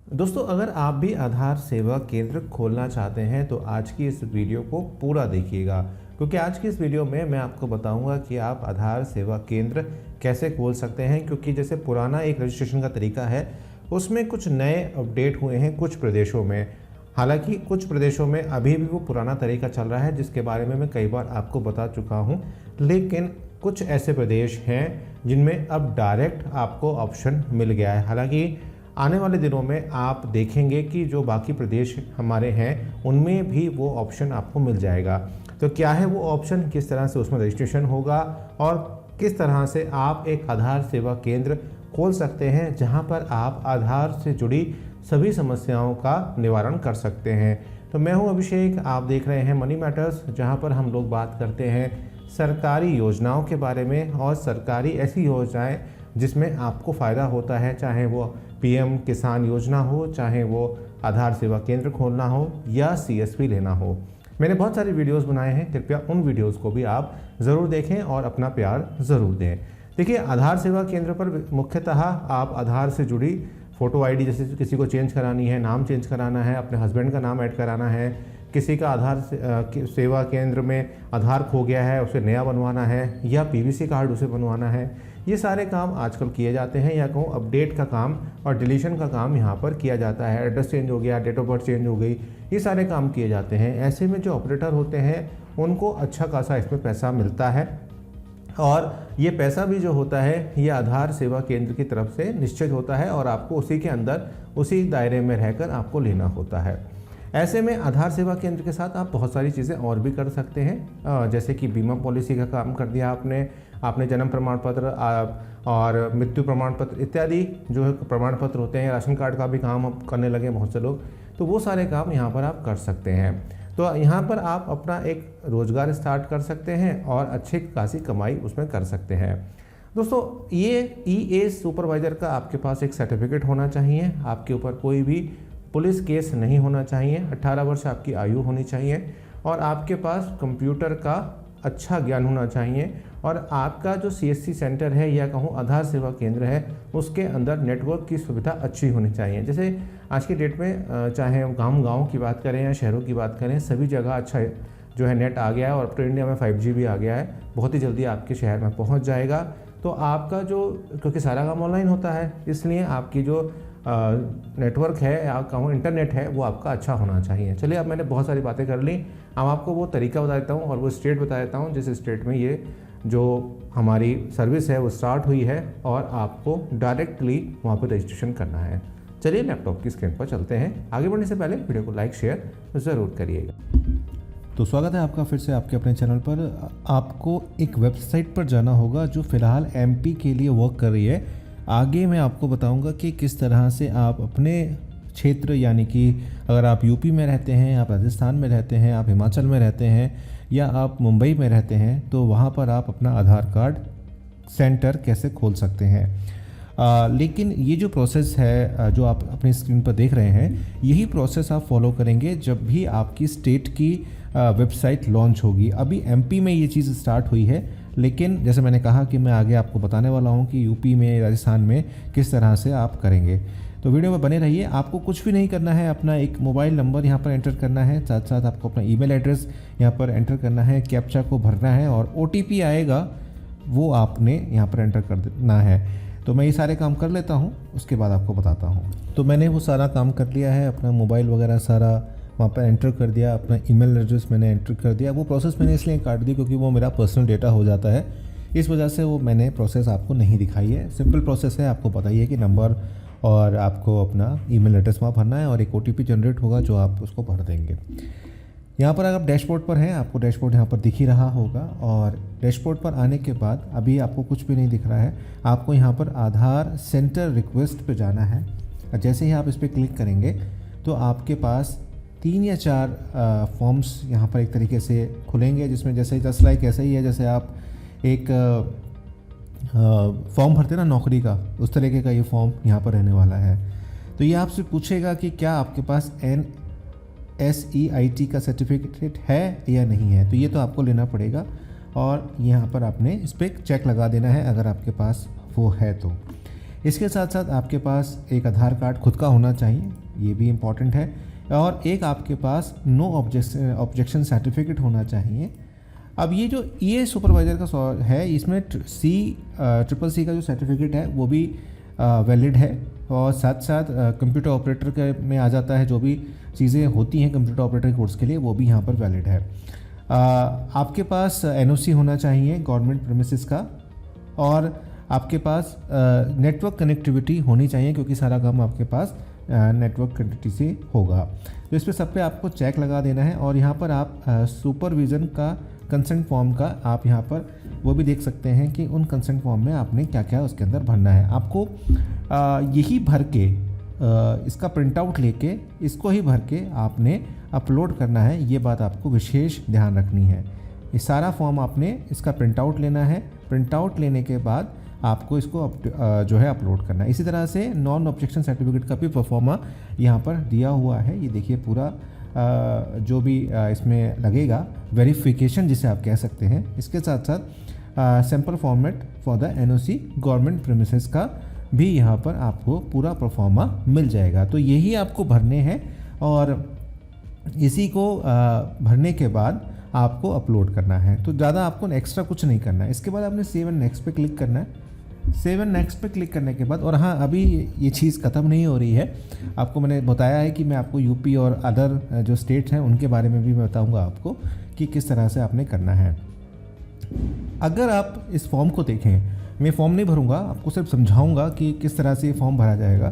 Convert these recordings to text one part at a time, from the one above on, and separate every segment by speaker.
Speaker 1: दोस्तों, अगर आप भी आधार सेवा केंद्र खोलना चाहते हैं तो आज की इस वीडियो को पूरा देखिएगा, क्योंकि आज की इस वीडियो में मैं आपको बताऊंगा कि आप आधार सेवा केंद्र कैसे खोल सकते हैं। क्योंकि जैसे पुराना एक रजिस्ट्रेशन का तरीका है, उसमें कुछ नए अपडेट हुए हैं कुछ प्रदेशों में। हालांकि कुछ प्रदेशों में अभी भी वो पुराना तरीका चल रहा है, जिसके बारे में मैं कई बार आपको बता चुका हूँ। लेकिन कुछ ऐसे प्रदेश हैं जिनमें अब डायरेक्ट आपको ऑप्शन मिल गया है। हालांकि आने वाले दिनों में आप देखेंगे कि जो बाकी प्रदेश हमारे हैं उनमें भी वो ऑप्शन आपको मिल जाएगा। तो क्या है वो ऑप्शन, किस तरह से उसमें रजिस्ट्रेशन होगा और किस तरह से आप एक आधार सेवा केंद्र खोल सकते हैं जहां पर आप आधार से जुड़ी सभी समस्याओं का निवारण कर सकते हैं। तो मैं हूं अभिषेक, आप देख रहे हैं मनी मैटर्स, जहां पर हम लोग बात करते हैं सरकारी योजनाओं के बारे में और सरकारी ऐसी योजनाएं जिसमें आपको फ़ायदा होता है, चाहे वो पीएम किसान योजना हो, चाहे वो आधार सेवा केंद्र खोलना हो या सीएसपी लेना हो। मैंने बहुत सारे वीडियोस बनाए हैं, कृपया उन वीडियोस को भी आप ज़रूर देखें और अपना प्यार ज़रूर दें। देखिए, आधार सेवा केंद्र पर मुख्यतः आप आधार से जुड़ी फ़ोटो आईडी, जैसे किसी को चेंज करानी है, नाम चेंज कराना है, अपने हस्बैंड का नाम ऐड कराना है, किसी का आधार सेवा केंद्र में आधार खो गया है उसे नया बनवाना है, या पीवीसी कार्ड उसे बनवाना है, ये सारे काम आजकल किए जाते हैं। या कहूँ अपडेट का काम और डिलीशन का काम यहाँ पर किया जाता है। एड्रेस चेंज हो गया, डेट ऑफ बर्थ चेंज हो गई, ये सारे काम किए जाते हैं। ऐसे में जो ऑपरेटर होते हैं उनको अच्छा खासा इसमें पैसा मिलता है, और ये पैसा भी जो होता है ये आधार सेवा केंद्र की तरफ से निश्चित होता है और आपको उसी के अंदर उसी दायरे में रहकर आपको लेना होता है। ऐसे में आधार सेवा केंद्र के साथ आप बहुत सारी चीज़ें और भी कर सकते हैं, जैसे कि बीमा पॉलिसी का काम कर दिया आपने जन्म प्रमाण पत्र और मृत्यु प्रमाण पत्र इत्यादि जो है प्रमाण पत्र होते हैं, राशन कार्ड का भी काम करने लगे बहुत से लोग, तो वो सारे काम यहाँ पर आप कर सकते हैं। तो यहाँ पर आप अपना एक रोज़गार स्टार्ट कर सकते हैं और अच्छी खासी कमाई उसमें कर सकते हैं। दोस्तों, ये ईए सुपरवाइज़र का आपके पास एक सर्टिफिकेट होना चाहिए, आपके ऊपर कोई भी पुलिस केस नहीं होना चाहिए, 18 वर्ष आपकी आयु होनी चाहिए और आपके पास कंप्यूटर का अच्छा ज्ञान होना चाहिए, और आपका जो सीएससी सेंटर है या कहूँ आधार सेवा केंद्र है उसके अंदर नेटवर्क की सुविधा अच्छी होनी चाहिए। जैसे आज की डेट में चाहे हम गाँव की बात करें या शहरों की बात करें, सभी जगह अच्छा जो है नेट आ गया है, और अब तो इंडिया में 5G भी आ गया है, बहुत ही जल्दी आपके शहर में पहुँच जाएगा। तो आपका जो, क्योंकि सारा काम ऑनलाइन होता है, इसलिए आपकी जो नेटवर्क है या कहूँ इंटरनेट है वो आपका अच्छा होना चाहिए। चलिए, अब मैंने बहुत सारी बातें कर ली, अब आपको वो तरीका बता देता हूँ और वो स्टेट बता देता हूँ जिस स्टेट में ये जो हमारी सर्विस है वो स्टार्ट हुई है, और आपको डायरेक्टली वहाँ पर रजिस्ट्रेशन करना है। चलिए, लैपटॉप की स्क्रीन पर चलते हैं। आगे बढ़ने से पहले वीडियो को लाइक शेयर ज़रूर करिएगा। तो स्वागत है आपका फिर से आपके अपने चैनल पर। आपको एक वेबसाइट पर जाना होगा जो फ़िलहाल एमपी के लिए वर्क कर रही है। आगे मैं आपको बताऊंगा कि किस तरह से आप अपने क्षेत्र, यानी कि अगर आप यूपी में रहते हैं, आप राजस्थान में रहते हैं, आप हिमाचल में रहते हैं या आप मुंबई में रहते हैं, तो वहाँ पर आप अपना आधार कार्ड सेंटर कैसे खोल सकते हैं। लेकिन ये जो प्रोसेस है जो आप अपनी स्क्रीन पर देख रहे हैं, यही प्रोसेस आप फॉलो करेंगे जब भी आपकी स्टेट की वेबसाइट लॉन्च होगी। अभी एमपी में ये चीज़ स्टार्ट हुई है, लेकिन जैसे मैंने कहा कि मैं आगे आपको बताने वाला हूँ कि यूपी में, राजस्थान में किस तरह से आप करेंगे। तो वीडियो में बने रहिए। आपको कुछ भी नहीं करना है, अपना एक मोबाइल नंबर यहाँ पर एंटर करना है, साथ साथ आपको अपना ईमेल एड्रेस यहाँ पर एंटर करना है, कैप्चा को भरना है और OTP आएगा वो आपने यहाँ पर एंटर कर देना है। तो मैं ये सारे काम कर लेता हूँ, उसके बाद आपको बताता हूँ। तो मैंने वो सारा काम कर लिया है, अपना मोबाइल वगैरह सारा वहाँ पर एंटर कर दिया, अपना ईमेल एड्रेस मैंने एंटर कर दिया। वो प्रोसेस मैंने इसलिए काट दी क्योंकि वो मेरा पर्सनल डेटा हो जाता है, इस वजह से वो मैंने प्रोसेस आपको नहीं दिखाई है। सिंपल प्रोसेस है, आपको पता ही है कि नंबर और आपको अपना ईमेल एड्रेस वहाँ भरना है और एक OTP जनरेट होगा जो आप उसको भर देंगे। यहाँ पर अगर आप डैशबोर्ड पर हैं, आपको डैशबोर्ड यहाँ पर दिख ही रहा होगा, और डैशबोर्ड पर आने के बाद अभी आपको कुछ भी नहीं दिख रहा है। आपको यहाँ पर आधार सेंटर रिक्वेस्ट पे जाना है। जैसे ही आप इस पर क्लिक करेंगे तो आपके पास 3 या 4 फॉर्म्स यहाँ पर एक तरीके से खुलेंगे, जिसमें जैसे जस्ट लाइक ऐसा ही है जैसे आप एक फॉर्म भरते ना नौकरी का, उस तरीके का ये फॉर्म यहाँ पर रहने वाला है। तो ये आपसे पूछेगा कि क्या आपके पास NSEIT का सर्टिफिकेट है या नहीं है। तो ये तो आपको लेना पड़ेगा और यहाँ पर आपने इस पर चेक लगा देना है अगर आपके पास वो है तो। इसके साथ साथ आपके पास एक आधार कार्ड खुद का होना चाहिए, ये भी इम्पॉर्टेंट है, और एक आपके पास नो ऑब्जेक्शन सर्टिफिकेट होना चाहिए। अब ये जो EA सुपरवाइज़र का है, इसमें ट्रिपल सी का जो सर्टिफिकेट है वो भी वैलिड है, और साथ साथ कंप्यूटर ऑपरेटर के में आ जाता है, जो भी चीज़ें होती हैं कंप्यूटर ऑपरेटर कोर्स के लिए वो भी यहाँ पर वैलिड है। आपके पास NOC होना चाहिए गवर्नमेंट प्रीमिसेस का, और आपके पास नेटवर्क कनेक्टिविटी होनी चाहिए, क्योंकि सारा काम आपके पास नेटवर्क कनेक्टिविटी से होगा। तो इस पर सब पे आपको चेक लगा देना है। और यहाँ पर आप सुपरविज़न का कंसेंट फॉर्म का आप यहाँ पर वो भी देख सकते हैं कि उन कंसेंट फॉर्म में आपने क्या क्या उसके अंदर भरना है। आपको यही भर के इसका प्रिंट आउट लेके इसको ही भर के आपने अपलोड करना है, ये बात आपको विशेष ध्यान रखनी है। ये सारा फॉर्म आपने इसका प्रिंट आउट लेना है, प्रिंट आउट लेने के बाद आपको इसको जो है अपलोड करना है। इसी तरह से नॉन ऑब्जेक्शन सर्टिफिकेट का भी परफॉर्मा यहाँ पर दिया हुआ है। ये देखिए पूरा जो भी इसमें लगेगा वेरिफिकेशन जिसे आप कह सकते हैं। इसके साथ साथ sample format for the NOC government premises का भी यहाँ पर आपको पूरा परफॉर्मा मिल जाएगा। तो यही आपको भरने हैं, और इसी को भरने के बाद आपको अपलोड करना है। तो ज़्यादा आपको एक्स्ट्रा कुछ नहीं करना है। इसके बाद आपने सेव एंड नेक्स्ट पे क्लिक करना है। सेव एंड नेक्स्ट पे क्लिक करने के बाद, और हाँ अभी ये चीज़ ख़त्म नहीं हो रही है, आपको मैंने बताया है कि मैं आपको यूपी और अदर जो स्टेट्स हैं उनके बारे में भी मैं बताऊँगा आपको कि किस तरह से आपने करना है। अगर आप इस फॉर्म को देखें, मैं फॉर्म नहीं भरूँगा, आपको सिर्फ समझाऊँगा कि किस तरह से ये फॉर्म भरा जाएगा।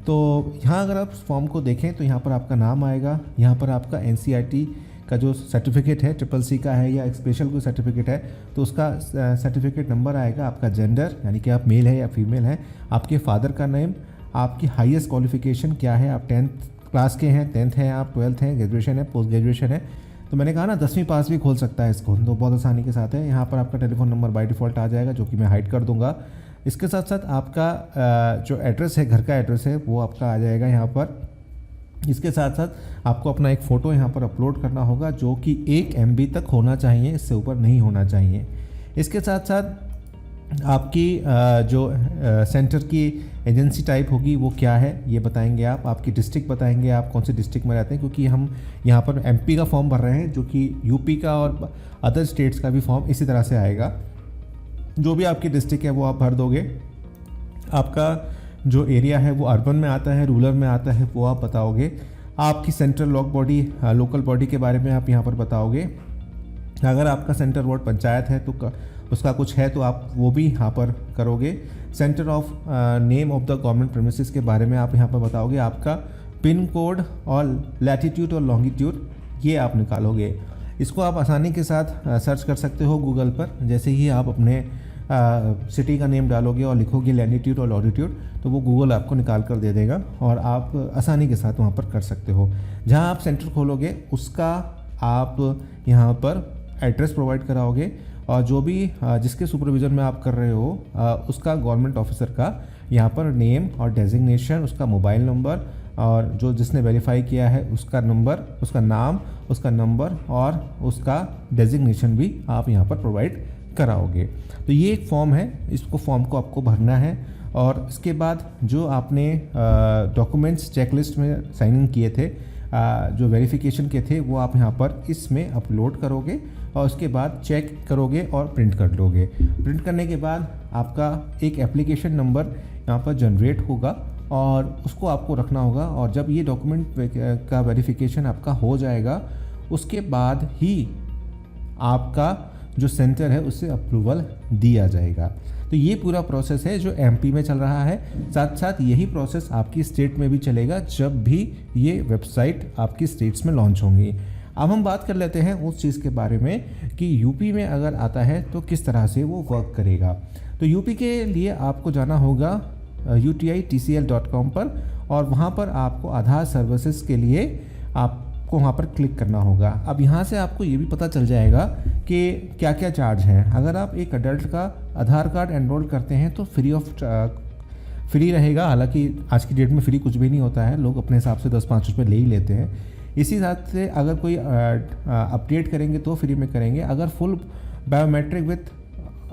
Speaker 1: तो यहाँ अगर आप फॉर्म को देखें तो यहाँ पर आपका नाम आएगा, यहाँ पर आपका NCERT का जो सर्टिफिकेट है, ट्रिपल सी का है या एक स्पेशल कोई सर्टिफिकेट है तो उसका सर्टिफिकेट नंबर आएगा, आपका जेंडर यानी कि आप मेल है या फीमेल है, आपके फादर का नेम, आपकी हाईएस्ट क्वालिफिकेशन क्या है, आप 10th क्लास के हैं, 10th हैं, आप 12th हैं, ग्रेजुएशन है, पोस्ट ग्रेजुएशन है। तो मैंने कहा ना 10वीं पास भी खोल सकता है इसको, तो बहुत आसानी के साथ है। यहाँ पर आपका टेलीफोन नंबर बाय डिफ़ॉल्ट आ जाएगा, जो कि मैं हाइड कर दूँगा। इसके साथ साथ आपका जो एड्रेस है, घर का एड्रेस है, वो आपका आ जाएगा यहाँ पर। इसके साथ साथ आपको अपना एक फ़ोटो यहाँ पर अपलोड करना होगा, जो कि 1 MB तक होना चाहिए, इससे ऊपर नहीं होना चाहिए। इसके साथ साथ आपकी जो सेंटर की एजेंसी टाइप होगी वो क्या है ये बताएंगे आप, आपकी डिस्ट्रिक्ट बताएंगे, आप कौन से डिस्ट्रिक्ट में रहते हैं, क्योंकि हम यहाँ पर MP का फॉर्म भर रहे हैं, जो कि UP का और अदर स्टेट्स का भी फॉर्म इसी तरह से आएगा। जो भी आपकी डिस्ट्रिक्ट है वो आप भर दोगे। आपका जो एरिया है वो अर्बन में आता है, रूरल में आता है, वो आप बताओगे। आपकी सेंट्रल लोकल बॉडी के बारे में आप यहाँ पर बताओगे। अगर आपका सेंटर वार्ड पंचायत है तो उसका कुछ है तो आप वो भी यहाँ पर करोगे। Centre of name of the government premises के बारे में आप यहाँ पर बताओगे। आपका पिन कोड और लैटिट्यूड और लॉन्गिट्यूड ये आप निकालोगे। इसको आप आसानी के साथ सर्च कर सकते हो गूगल पर। जैसे ही आप अपने सिटी का नेम डालोगे और लिखोगे लैटिट्यूड और लॉन्गिट्यूड, तो वो गूगल आपको निकाल कर दे देगा और आप आसानी के साथ वहाँ पर कर सकते हो। जहाँ आप सेंटर खोलोगे उसका आप यहाँ पर एड्रेस प्रोवाइड कराओगे, और जो भी जिसके सुपरविज़न में आप कर रहे हो उसका गवर्नमेंट ऑफिसर का यहाँ पर नेम और डेजिग्नेशन, उसका मोबाइल नंबर, और जो जिसने वेरीफाई किया है उसका नंबर, उसका नाम, उसका नंबर और उसका डेजिग्नेशन भी आप यहाँ पर प्रोवाइड कराओगे। तो ये एक फॉर्म है, इसको फॉर्म को आपको भरना है। और इसके बाद जो आपने डॉक्यूमेंट्स चेकलिस्ट में साइन इन किए थे, जो वेरिफिकेशन के थे, वो आप यहाँ पर इसमें अपलोड करोगे और उसके बाद चेक करोगे और प्रिंट कर लोगे। प्रिंट करने के बाद आपका एक एप्लीकेशन नंबर यहाँ पर जनरेट होगा और उसको आपको रखना होगा। और जब ये डॉक्यूमेंट का वेरिफिकेशन आपका हो जाएगा उसके बाद ही आपका जो सेंटर है उससे अप्रूवल दिया जाएगा। तो ये पूरा प्रोसेस है जो MP में चल रहा है। साथ साथ यही प्रोसेस आपकी स्टेट में भी चलेगा जब भी ये वेबसाइट आपकी स्टेट्स में लॉन्च होंगी। अब हम बात कर लेते हैं उस चीज़ के बारे में कि UP में अगर आता है तो किस तरह से वो वर्क करेगा। तो UP के लिए आपको जाना होगा UTITCL.com पर, और वहाँ पर आपको आधार सर्विसेज के लिए आपको वहाँ पर क्लिक करना होगा। अब यहाँ से आपको ये भी पता चल जाएगा कि क्या क्या चार्ज हैं। अगर आप एक अडल्ट का आधार कार्ड एनरोल करते हैं तो फ्री रहेगा। हालांकि आज की डेट में फ्री कुछ भी नहीं होता है, लोग अपने हिसाब से 10-5 रुपये ले ही लेते हैं। इसी हिसाब से अगर कोई अपडेट करेंगे तो फ्री में करेंगे। अगर फुल बायोमेट्रिक विथ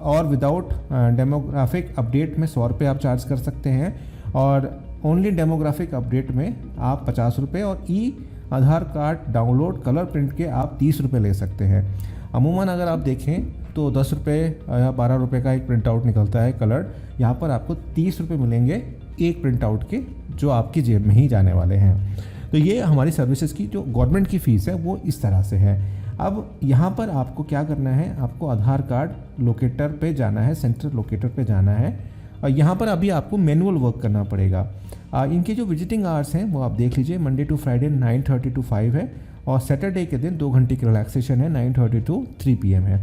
Speaker 1: और विदाउट डेमोग्राफिक अपडेट में 100 रुपये आप चार्ज कर सकते हैं, और ओनली डेमोग्राफिक अपडेट में आप 50 रुपये, और ई आधार कार्ड डाउनलोड कलर प्रिंट के आप 30 रुपये ले सकते हैं। अमूमन अगर आप देखें तो 10 रुपये या 12 रुपये का एक प्रिंट आउट निकलता है कलर, यहाँ पर आपको 30 रुपये मिलेंगे एक प्रिंट आउट के, जो आपकी जेब में ही जाने वाले हैं। तो ये हमारी सर्विसेज की जो गवर्नमेंट की फ़ीस है वो इस तरह से है। अब यहाँ पर आपको क्या करना है, आपको आधार कार्ड लोकेटर पे जाना है, सेंटर लोकेटर पे जाना है, और यहाँ पर अभी आपको मैनुअल वर्क करना पड़ेगा। इनके जो विजिटिंग आवर्स हैं वो आप देख लीजिए, मंडे टू फ्राइडे 9:30 to 5 है, और सैटरडे के दिन 2 घंटे की रिलैक्सेशन है, 9:30 to 3 PM है।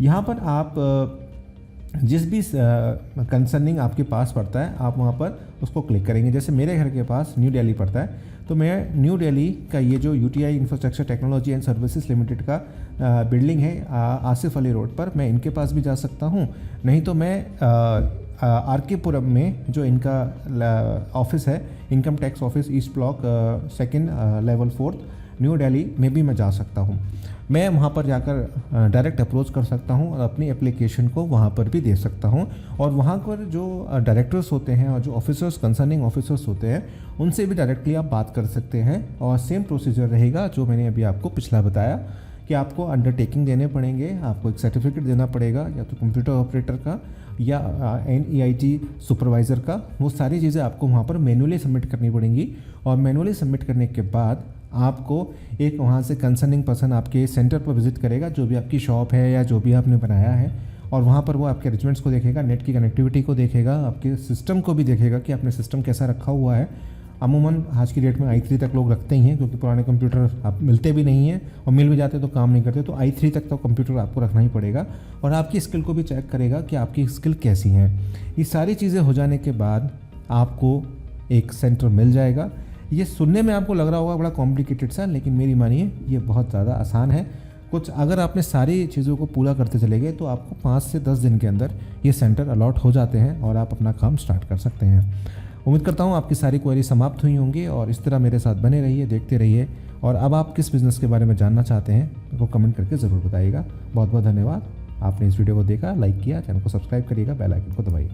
Speaker 1: यहाँ पर आप जिस भी कंसर्निंग आपके पास पड़ता है आप वहाँ पर उसको क्लिक करेंगे। जैसे मेरे घर के पास न्यू दिल्ली पड़ता है, तो मैं न्यू दिल्ली का ये जो UTI infrastructure technology and services limited का बिल्डिंग है आसिफ अली रोड पर, मैं इनके पास भी जा सकता हूँ। नहीं तो मैं RK पुरम में जो इनका ऑफिस है, income tax office east block 2nd level 4th new Delhi में भी मैं जा सकता हूँ। मैं वहाँ पर जाकर डायरेक्ट अप्रोच कर सकता हूँ और अपनी एप्लीकेशन को वहाँ पर भी दे सकता हूँ, और वहाँ पर जो डायरेक्टर्स होते हैं और जो ऑफिसर्स कंसर्निंग ऑफिसर्स होते हैं उनसे भी डायरेक्टली आप बात कर सकते हैं। और सेम प्रोसीजर रहेगा जो मैंने अभी आपको पिछला बताया कि आपको अंडरटेकिंग देने पड़ेंगे, आपको एक सर्टिफिकेट देना पड़ेगा, या तो कंप्यूटर ऑपरेटर का या NEIT सुपरवाइज़र का। वो सारी चीज़ें आपको वहाँ पर मैनुअली सबमिट करनी पड़ेंगी, और मैनुअली सबमिट करने के बाद आपको एक वहाँ से कंसर्निंग पर्सन आपके सेंटर पर विजिट करेगा, जो भी आपकी शॉप है या जो भी आपने बनाया है, और वहाँ पर वो आपके अरेंजमेंट्स को देखेगा, नेट की कनेक्टिविटी को देखेगा, आपके सिस्टम को भी देखेगा कि आपने सिस्टम कैसा रखा हुआ है। अमूमन आज की डेट में i3 तक लोग रखते ही हैं, क्योंकि पुराने कंप्यूटर आप मिलते भी नहीं हैं, और मिल भी जाते तो काम नहीं करते, तो i3 तक तो कंप्यूटर आपको रखना ही पड़ेगा। और आपकी स्किल को भी चेक करेगा कि आपकी स्किल कैसी हैं। ये सारी चीज़ें हो जाने के बाद आपको एक सेंटर मिल जाएगा। ये सुनने में आपको लग रहा होगा बड़ा कॉम्प्लिकेटेड सा, लेकिन मेरी मानिए ये बहुत ज़्यादा आसान है। कुछ अगर आपने सारी चीज़ों को पूरा करते चले गए तो आपको 5 से 10 दिन के अंदर ये सेंटर अलॉट हो जाते हैं और आप अपना काम स्टार्ट कर सकते हैं। उम्मीद करता हूँ आपकी सारी क्वेरी समाप्त हुई होंगी, और इस तरह मेरे साथ बने रहिए, देखते रहिए। और अब आप किस बिज़नेस के बारे में जानना चाहते हैं वो कमेंट करके ज़रूर बताइएगा। बहुत बहुत धन्यवाद, आपने इस वीडियो को देखा, लाइक किया, चैनल को सब्सक्राइब करिएगा, बेल आइकन को दबाइए।